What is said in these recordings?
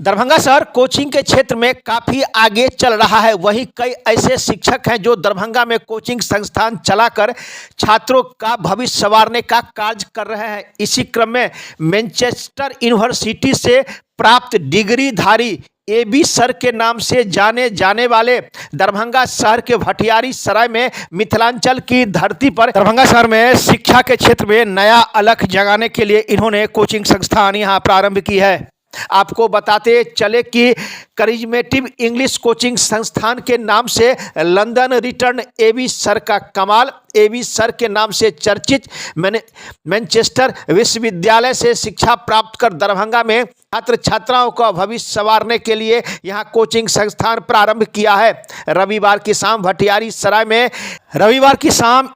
दरभंगा शहर कोचिंग के क्षेत्र में काफ़ी आगे चल रहा है। वहीं कई ऐसे शिक्षक हैं जो दरभंगा में कोचिंग संस्थान चलाकर छात्रों का भविष्य संवारने का कार्य कर रहे हैं। इसी क्रम में मैनचेस्टर यूनिवर्सिटी से प्राप्त डिग्रीधारी एबी सर के नाम से जाने जाने वाले दरभंगा शहर के भटियारी सराय में मिथिलांचल की धरती पर दरभंगा शहर में शिक्षा के क्षेत्र में नया अलख जगाने के लिए इन्होंने कोचिंग संस्थान यहाँ प्रारंभ की है। आपको बताते चले कि करिज्मेटिव इंग्लिश कोचिंग संस्थान के नाम से लंदन रिटर्न एबी सर का कमाल, एबी सर के नाम से चर्चित मैनचेस्टर विश्वविद्यालय से शिक्षा प्राप्त कर दरभंगा में छात्र छात्राओं का भविष्य संवारने के लिए यहां कोचिंग संस्थान प्रारंभ किया है। रविवार की शाम भटियारी सराय में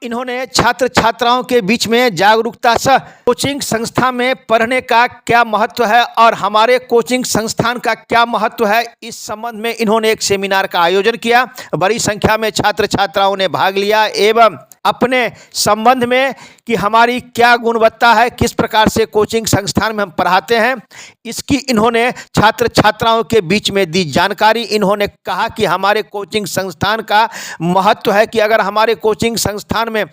इन्होंने छात्र छात्राओं के बीच में जागरूकता सह कोचिंग संस्था में पढ़ने का क्या महत्व है और हमारे कोचिंग संस्थान का क्या महत्व है, इस संबंध में इन्होंने एक सेमिनार का आयोजन किया। बड़ी संख्या में छात्र छात्राओं ने भाग लिया एवं अपने संबंध में कि हमारी क्या गुणवत्ता है, किस प्रकार से कोचिंग संस्थान में हम पढ़ाते हैं, इसकी इन्होंने छात्र छात्राओं के बीच में दी जानकारी। इन्होंने कहा कि हमारे कोचिंग संस्थान का महत्व है कि अगर हमारे कोचिंग संस्थान में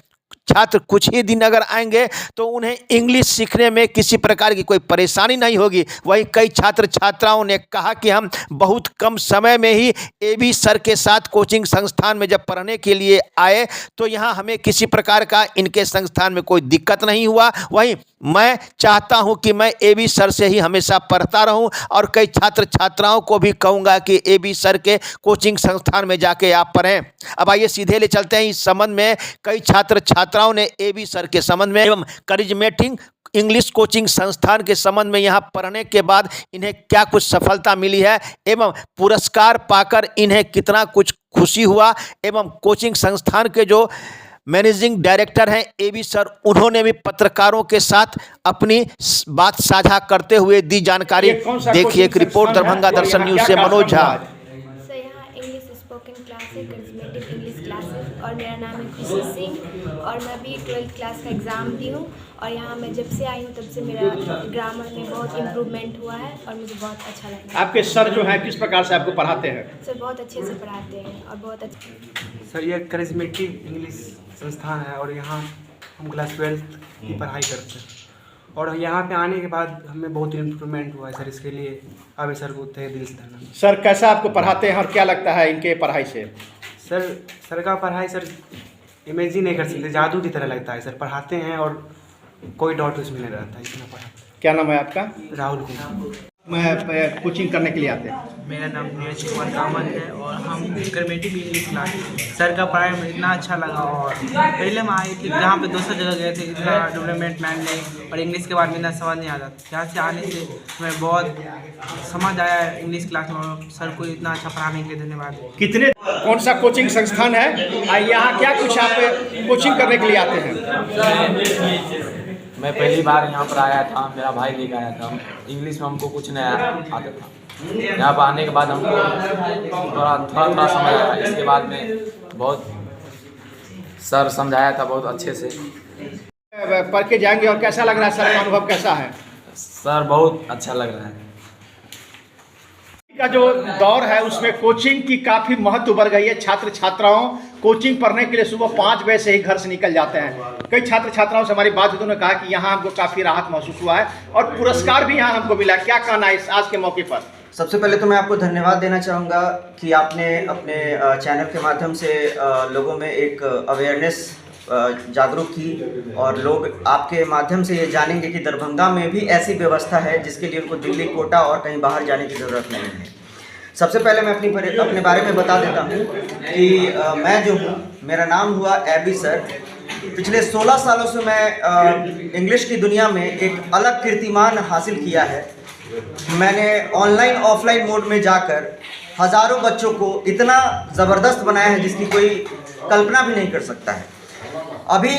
छात्र कुछ ही दिन अगर आएंगे तो उन्हें इंग्लिश सीखने में किसी प्रकार की कोई परेशानी नहीं होगी। वहीं कई छात्र छात्राओं ने कहा कि हम बहुत कम समय में ही एबी सर के साथ कोचिंग संस्थान में जब पढ़ने के लिए आए तो यहाँ हमें किसी प्रकार का इनके संस्थान में कोई दिक्कत नहीं हुआ। वहीं मैं चाहता हूं कि मैं एबी सर से ही हमेशा पढ़ता रहूं और कई छात्र छात्राओं को भी कहूंगा कि एबी सर के कोचिंग संस्थान में जाके आप पढ़ें। अब आइए सीधे ले चलते हैं इस संबंध में कई छात्र छात्राओं ने एबी सर के संबंध में एवं करिज्मेटिक इंग्लिश कोचिंग संस्थान के संबंध में यहाँ पढ़ने के बाद इन्हें क्या कुछ सफलता मिली है एवं पुरस्कार पाकर इन्हें कितना कुछ खुशी हुआ एवं कोचिंग संस्थान के जो मैनेजिंग डायरेक्टर हैं एबी सर, उन्होंने भी पत्रकारों के साथ अपनी बात साझा करते हुए दी जानकारी। देखिए एक रिपोर्ट दरभंगा दर्शन न्यूज से मनोज झा। सर यहाँ इंग्लिश स्पोकन क्लास है, करिज्मेटिक इंग्लिश क्लासेस, और मेरा नाम है खुशी सिंह और मैं भी 12th क्लास का एग्ज़ाम दी हूँ। और यहाँ मैं जब से आई हूँ तब से मेरा ग्रामर में बहुत इम्प्रूवमेंट हुआ है और मुझे बहुत अच्छा लगा। आपके सर जो हैं किस प्रकार से आपको पढ़ाते हैं? सर बहुत अच्छे से पढ़ाते हैं और बहुत अच्छे। सर ये करिज्मेटिक इंग्लिश संस्थान है और यहाँ हम क्लास 12th की पढ़ाई करते हैं और यहाँ पे आने के बाद हमें बहुत इम्प्रूवमेंट हुआ है सर। इसके लिए आबे सर को तहे दिल से धन्यवाद। सर कैसा आपको पढ़ाते हैं और क्या लगता है इनके पढ़ाई से? सर का पढ़ाई सर इमेजिन नहीं कर सकते, जादू की तरह लगता है सर। पढ़ाते हैं और कोई डाउट उसमें नहीं रहता है, इतना पढ़ा। क्या नाम है आपका? राहुल कुमार। मैं कोचिंग करने के लिए आते हैं। मेरा नाम नीरज कुमार कामत है और हम करिज्मेटिक इंग्लिश क्लास सर का पढ़ाई में इतना अच्छा लगा। और पहले हम आए थे जहाँ पे दूसरी जगह गए थे, इतना डेवलपमेंट मैन नहीं, और इंग्लिश के बारे में इतना समझ नहीं आता। यहाँ से आने से हमें बहुत समझ आया इंग्लिश क्लास में। सर को इतना अच्छा पढ़ाने के लिए धन्यवाद। कितने कौन सा कोचिंग संस्थान है, यहाँ क्या कुछ आप कोचिंग करने के लिए आते हैं? मैं पहली बार यहाँ पर आया था, मेरा भाई लेकर आया था। इंग्लिश में हमको कुछ नहीं आता था। यहाँ पर आने के बाद हमको थोड़ा समझ आया। इसके बाद में बहुत सर समझाया था बहुत अच्छे से। पढ़ के जाएंगे और कैसा लग रहा है सर का अनुभव कैसा है? सर बहुत अच्छा लग रहा है। का जो दौर है उसमें कोचिंग की काफ़ी महत्व बढ़ गई है। छात्र छात्राओं कोचिंग पढ़ने के लिए सुबह 5 बजे से ही घर से निकल जाते हैं। कई छात्र छात्राओं से हमारी बात हुई, उन्होंने कहा कि यहाँ हमको काफ़ी राहत महसूस हुआ है और पुरस्कार भी यहाँ हमको मिला। क्या कहना है इस आज के मौके पर? सबसे पहले तो मैं आपको धन्यवाद देना चाहूँगा कि आपने अपने चैनल के माध्यम से लोगों में एक अवेयरनेस जागरूक की और लोग आपके माध्यम से ये जानेंगे कि दरभंगा में भी ऐसी व्यवस्था है जिसके लिए उनको दिल्ली, कोटा और कहीं बाहर जाने की ज़रूरत नहीं है। सबसे पहले मैं अपने बारे में बता देता हूँ कि मैं जो हूँ, मेरा नाम हुआ एबी सर। पिछले 16 सालों से मैं इंग्लिश की दुनिया में एक अलग कीर्तिमान हासिल किया है। मैंने ऑनलाइन ऑफलाइन मोड में जाकर हज़ारों बच्चों को इतना ज़बरदस्त बनाया है जिसकी कोई कल्पना भी नहीं कर सकता है। अभी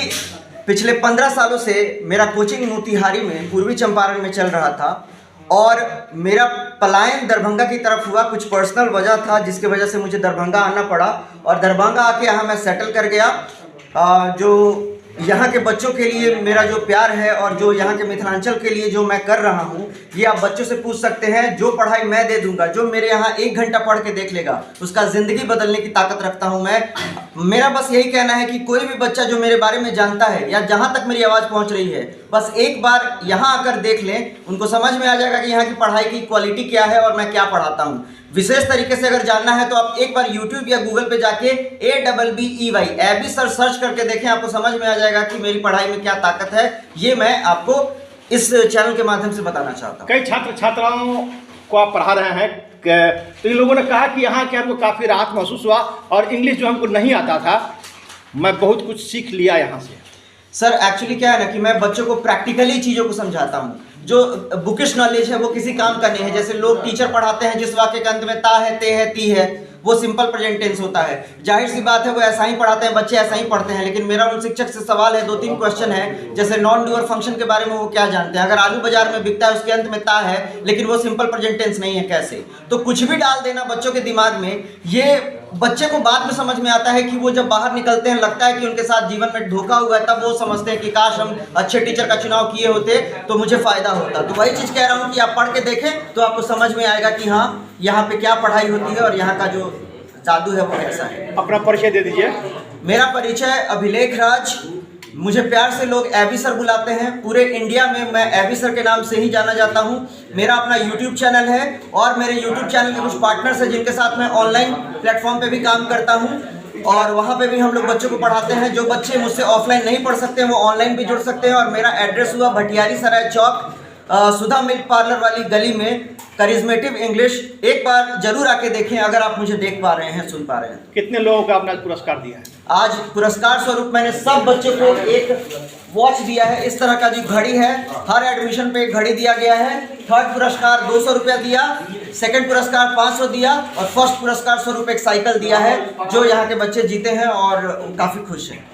पिछले 15 सालों से मेरा कोचिंग मोतिहारी में पूर्वी चंपारण में चल रहा था और मेरा पलायन दरभंगा की तरफ हुआ। कुछ पर्सनल वजह था जिसकी वजह से मुझे दरभंगा आना पड़ा और दरभंगा आके यहाँ मैं सेटल कर गया। जो यहाँ के बच्चों के लिए मेरा जो प्यार है और जो यहाँ के मिथिलांचल के लिए जो मैं कर रहा हूँ, ये आप बच्चों से पूछ सकते हैं। जो पढ़ाई मैं दे दूंगा, जो मेरे यहाँ 1 घंटा पढ़ के देख लेगा, उसका ज़िंदगी बदलने की ताकत रखता हूँ मैं। मेरा बस यही कहना है कि कोई भी बच्चा जो मेरे बारे में जानता है या जहाँ तक मेरी आवाज़ पहुँच रही है, बस एक बार यहाँ आकर देख लें, उनको समझ में आ जाएगा कि यहाँ की पढ़ाई की क्वालिटी क्या है और मैं क्या पढ़ाता हूँ। विशेष तरीके से अगर जानना है तो आप एक बार YouTube या Google पे जाके ABBEY एबी सर सर्च करके देखें, आपको समझ में आ जाएगा कि मेरी पढ़ाई में क्या ताकत है। ये मैं आपको इस चैनल के माध्यम से बताना चाहता हूँ। कई छात्र छात्राओं को आप पढ़ा रहे हैं, तो इन लोगों ने कहा कि यहाँ के हमको काफ़ी राहत महसूस हुआ और इंग्लिश जो हमको नहीं आता था, मैं बहुत कुछ सीख लिया यहाँ से। सर एक्चुअली क्या है ना कि मैं बच्चों को प्रैक्टिकली चीज़ों को समझाता हूँ। जो बुकिश नॉलेज है वो किसी काम का नहीं है। जैसे लोग टीचर पढ़ाते हैं, जिस वाक्य के अंत में ता है, ते है, ती है, वो सिंपल प्रेजेंट टेंस होता है। जाहिर सी बात है वो ऐसा ही पढ़ाते हैं, बच्चे ऐसा ही पढ़ते हैं। लेकिन मेरा उन शिक्षक से सवाल है, 2-3 क्वेश्चन है। जैसे नॉन डूअर फंक्शन के बारे में वो क्या जानते हैं? अगर आलू बाजार में बिकता है, उसके अंत में ता है, लेकिन वो सिंपल प्रेजेंट टेंस नहीं है, कैसे? तो कुछ भी डाल देना बच्चों के दिमाग में, ये बच्चे को बाद में समझ में आता है कि वो जब बाहर निकलते हैं, लगता है कि उनके साथ जीवन में धोखा हुआ है, तब वो समझते हैं कि काश हम अच्छे टीचर का चुनाव किए होते तो मुझे फ़ायदा होता। तो वही चीज़ कह रहा हूँ कि आप पढ़ के देखें तो आपको समझ में आएगा कि हाँ, यहाँ पे क्या पढ़ाई होती है और यहाँ का जो जादू है वो कैसा है। अपना परिचय दे दीजिए। मेरा परिचय अभिलेख राज, मुझे प्यार से लोग एबी सर बुलाते हैं। पूरे इंडिया में मैं एबी सर के नाम से ही जाना जाता हूँ। मेरा अपना यूट्यूब चैनल है और मेरे यूट्यूब चैनल के कुछ पार्टनर्स हैं जिनके साथ मैं ऑनलाइन प्लेटफॉर्म पे भी काम करता हूँ और वहाँ पे भी हम लोग बच्चों को पढ़ाते हैं। जो बच्चे मुझसे ऑफलाइन नहीं पढ़ सकते हैं वो ऑनलाइन भी जुड़ सकते हैं। और मेरा एड्रेस हुआ भटियारी सराय चौक, सुधा मिल्क पार्लर वाली गली में, करिज्मेटिव इंग्लिश। एक बार जरूर आके देखें अगर आप मुझे देख पा रहे हैं, सुन पा रहे हैं। कितने लोगों को आपने आज पुरस्कार दिया है? आज पुरस्कार स्वरूप मैंने सब बच्चों को एक वॉच दिया है। इस तरह का जो घड़ी है, हर एडमिशन पे एक घड़ी दिया गया है। थर्ड पुरस्कार 200 रुपया दिया, सेकंड पुरस्कार 500 दिया और फर्स्ट पुरस्कार स्वरूप एक साइकिल दिया है, जो यहाँ के बच्चे जीते हैं और काफ़ी खुश हैं।